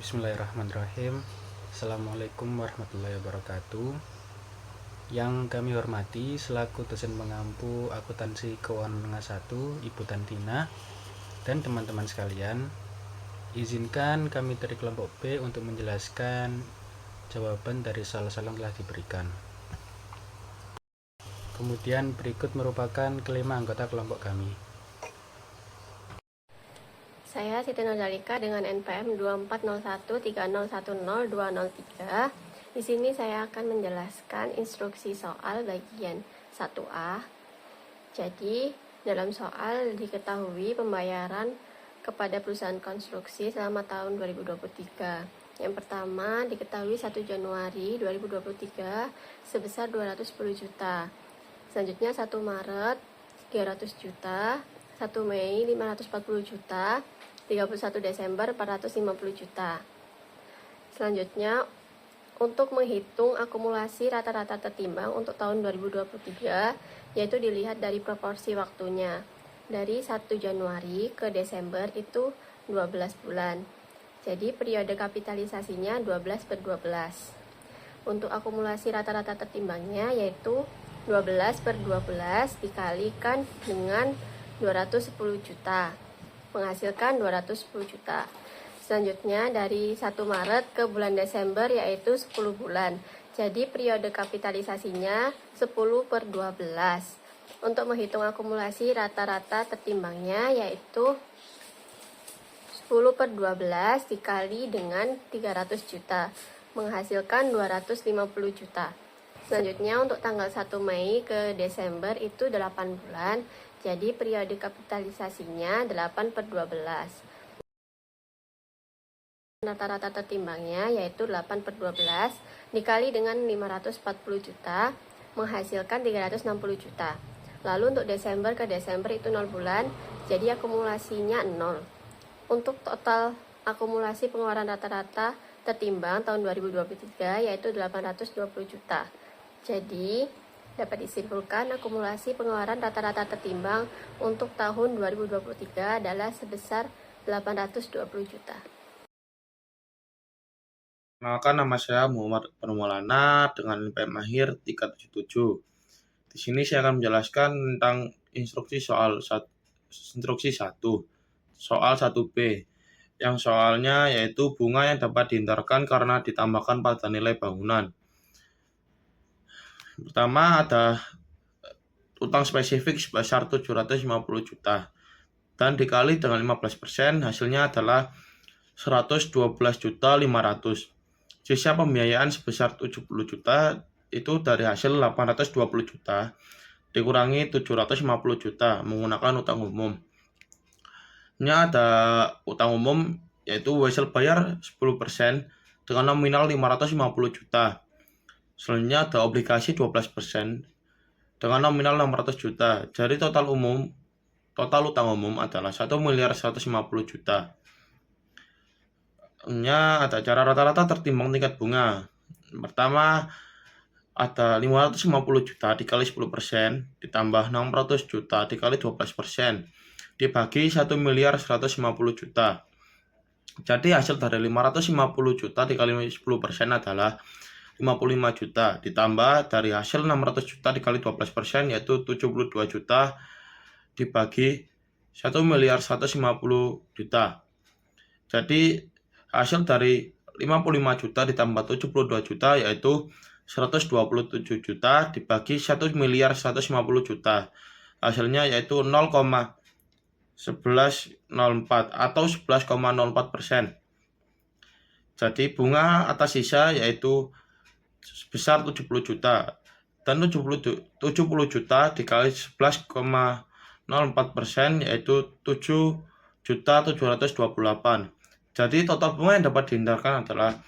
Bismillahirrahmanirrahim. Assalamualaikum warahmatullahi wabarakatuh. Yang kami hormati selaku dosen pengampu akuntansi keuangan menengah 1 Ibu Tantina dan teman-teman sekalian, izinkan kami dari kelompok B untuk menjelaskan jawaban dari soal-soal yang telah diberikan. Kemudian berikut merupakan kelima anggota kelompok kami. Saya Siti Nurjalika dengan NPM 240130100203. Di sini saya akan menjelaskan instruksi soal bagian 1A. Jadi, dalam soal diketahui pembayaran kepada perusahaan konstruksi selama tahun 2023. Yang pertama, diketahui 1 Januari 2023 sebesar 210 juta. Selanjutnya 1 Maret 300 juta, 1 Mei 540 juta, 31 Desember 450 juta. Selanjutnya, untuk menghitung akumulasi rata-rata tertimbang untuk tahun 2023, yaitu dilihat dari proporsi waktunya. Dari 1 Januari ke Desember itu 12 bulan. Jadi periode kapitalisasinya 12/12. Untuk akumulasi rata-rata tertimbangnya yaitu 12/12 dikalikan dengan 210 juta. Menghasilkan 210 juta. Selanjutnya dari 1 Maret ke bulan Desember yaitu 10 bulan. Jadi periode kapitalisasinya 10/12. Untuk menghitung akumulasi rata-rata tertimbangnya yaitu 10/12 dikali dengan 300 juta. Menghasilkan 250 juta. Selanjutnya untuk tanggal 1 Mei ke Desember itu 8 bulan. Jadi periode kapitalisasinya 8/12. Rata-rata tertimbangnya yaitu 8/12 dikali dengan 540 juta menghasilkan 360 juta. Lalu untuk Desember ke Desember itu 0 bulan, jadi akumulasinya 0. Untuk total akumulasi pengeluaran rata-rata tertimbang tahun 2023 yaitu 820 juta. Jadi dapat disimpulkan akumulasi pengeluaran rata-rata tertimbang untuk tahun 2023 adalah sebesar 820 juta. Perkenalkan, nama saya Muhammad Permaulana dengan NPM akhir 377. Di sini saya akan menjelaskan tentang instruksi instruksi 1. Soal 1B. Yang soalnya yaitu bunga yang dapat dihindarkan karena ditambahkan pada nilai bangunan. Pertama ada utang spesifik sebesar 750 juta dan dikali dengan 15% hasilnya adalah 112.500. Sisa pembiayaan sebesar 70 juta itu dari hasil 820 juta dikurangi 750 juta menggunakan utang umum. Ini ada utang umum yaitu wesel bayar 10% dengan nominal 550 juta. Selanjutnya ada obligasi 12% dengan nominal 600 juta. Jadi total utang umum adalah 1.150 juta. Ada cara rata-rata tertimbang tingkat bunga. Pertama ada 550 juta dikali 10% ditambah 600 juta dikali 12% dibagi 1.150 juta. Jadi hasil dari 550 juta dikali 10% adalah 55 juta ditambah dari hasil 600 juta dikali 12% yaitu 72 juta dibagi 1.150 juta. Jadi hasil dari 55 juta ditambah 72 juta yaitu 127 juta dibagi 1.150 juta. Hasilnya yaitu 0,1104 atau 11,04%. Jadi bunga atas sisa yaitu sebesar 70 juta dan 70 juta dikali 11,04% yaitu 7.728. Jadi total bunga yang dapat dihindarkan adalah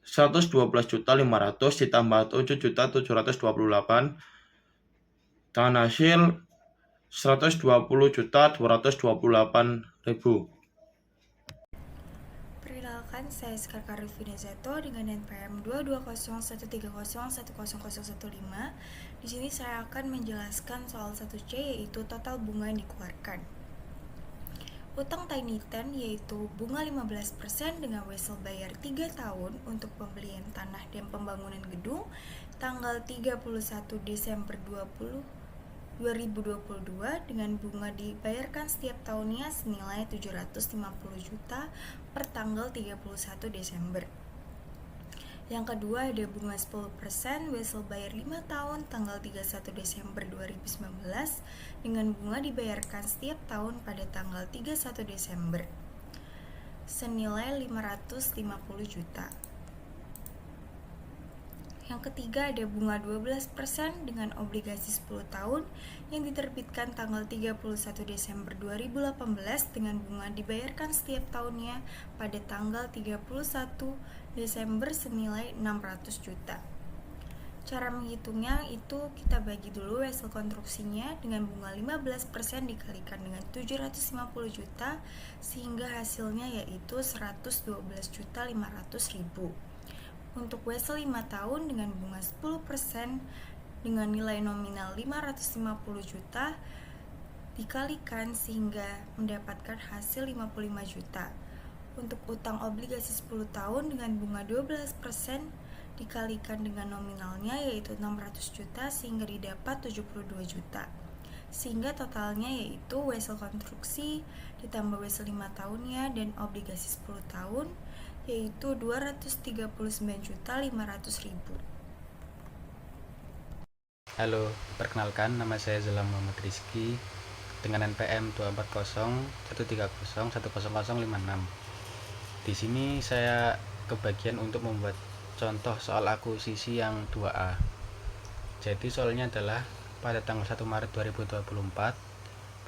112.500 ditambah 7.728 dengan hasil 120.228.000. Perkenalkan, saya Skar Rifinazato dengan NPM 22013010015. Di sini saya akan menjelaskan soal 1C yaitu total bunga yang dikeluarkan. utang Tiny Ten yaitu bunga 15% dengan wesel bayar 3 tahun untuk pembelian tanah dan pembangunan gedung tanggal 31 Desember 2022 dengan bunga dibayarkan setiap tahunnya senilai 750 juta per tanggal 31 Desember. Yang kedua ada bunga 10% wesel bayar 5 tahun tanggal 31 Desember 2019 dengan bunga dibayarkan setiap tahun pada tanggal 31 Desember senilai 550 juta. Yang ketiga ada bunga 12% dengan obligasi 10 tahun yang diterbitkan tanggal 31 Desember 2018 dengan bunga dibayarkan setiap tahunnya pada tanggal 31 Desember senilai 600 juta. Cara menghitungnya itu kita bagi dulu wesel konstruksinya dengan bunga 15% dikalikan dengan 750 juta sehingga hasilnya yaitu 112.500.000. Untuk wesel 5 tahun dengan bunga 10% dengan nilai nominal 550 juta dikalikan sehingga mendapatkan hasil 55 juta. Untuk utang obligasi 10 tahun dengan bunga 12% dikalikan dengan nominalnya yaitu 600 juta sehingga didapat 72 juta. Sehingga totalnya yaitu wesel konstruksi ditambah wesel 5 tahunnya dan obligasi 10 tahun yaitu 239.500.000. Halo, perkenalkan nama saya Zelam Muhammad Rizky dengan NPM 24013010056. Di sini saya kebagian untuk membuat contoh soal akuisisi yang 2A. Jadi soalnya adalah pada tanggal 1 Maret 2024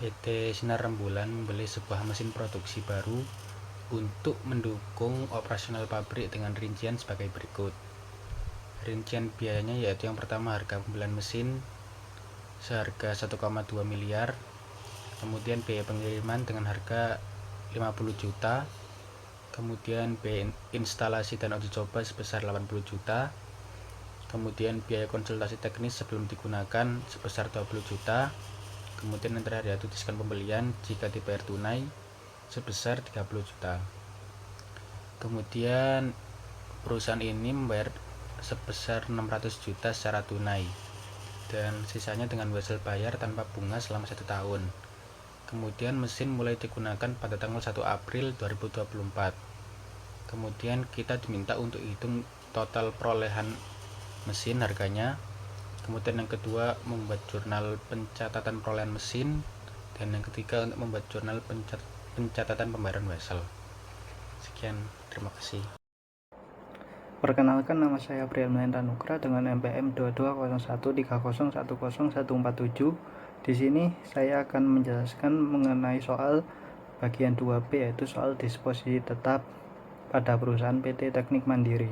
PT Sinar Rembulan membeli sebuah mesin produksi baru untuk mendukung operasional pabrik dengan rincian sebagai berikut. Rincian biayanya yaitu yang pertama harga pembelian mesin seharga 1,2 miliar, kemudian biaya pengiriman dengan harga 50 juta, kemudian biaya instalasi dan uji coba sebesar 80 juta, kemudian biaya konsultasi teknis sebelum digunakan sebesar 20 juta, kemudian yang terakhir yaitu diskon pembelian jika dibayar tunai sebesar 30 juta. Kemudian perusahaan ini membayar sebesar 600 juta secara tunai dan sisanya dengan wesel bayar tanpa bunga selama 1 tahun. Kemudian mesin mulai digunakan pada tanggal 1 April 2024. Kemudian kita diminta untuk hitung total perolehan mesin harganya. Kemudian yang kedua membuat jurnal pencatatan perolehan mesin, dan yang ketiga untuk membuat jurnal pencatatan pembayaran wesel. Sekian, terima kasih. Perkenalkan, nama saya Brian Melendra Nugra dengan NPM 220130101447. Di sini saya akan menjelaskan mengenai soal bagian 2B yaitu soal disposisi tetap pada perusahaan PT Teknik Mandiri.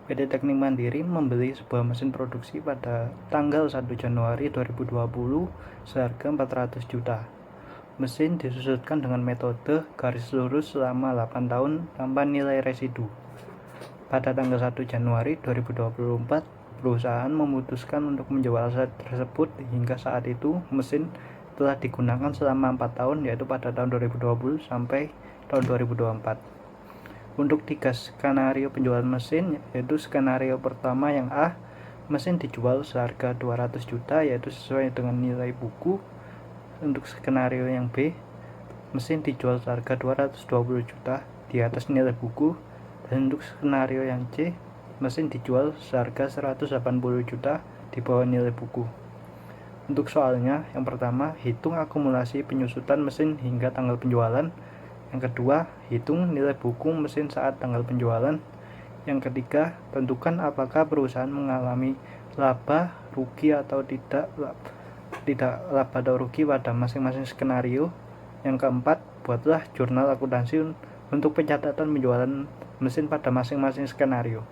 PT Teknik Mandiri membeli sebuah mesin produksi pada tanggal 1 Januari 2020 seharga 400 juta. Mesin disusutkan dengan metode garis lurus selama 8 tahun tanpa nilai residu. Pada tanggal 1 Januari 2024, perusahaan memutuskan untuk menjual aset tersebut. Hingga saat itu, mesin telah digunakan selama 4 tahun, yaitu pada tahun 2020 sampai tahun 2024. Untuk 3 skenario penjualan mesin, yaitu skenario pertama yang A, mesin dijual seharga 200 juta, yaitu sesuai dengan nilai buku. Untuk skenario yang B, mesin dijual seharga 220 juta di atas nilai buku. Dan untuk skenario yang C, mesin dijual seharga 180 juta di bawah nilai buku. Untuk soalnya, yang pertama, hitung akumulasi penyusutan mesin hingga tanggal penjualan. Yang kedua, hitung nilai buku mesin saat tanggal penjualan. Yang ketiga, tentukan apakah perusahaan mengalami laba, rugi atau tidak laba atau rugi pada masing-masing skenario. Yang keempat, buatlah jurnal akuntansi untuk pencatatan penjualan mesin pada masing-masing skenario.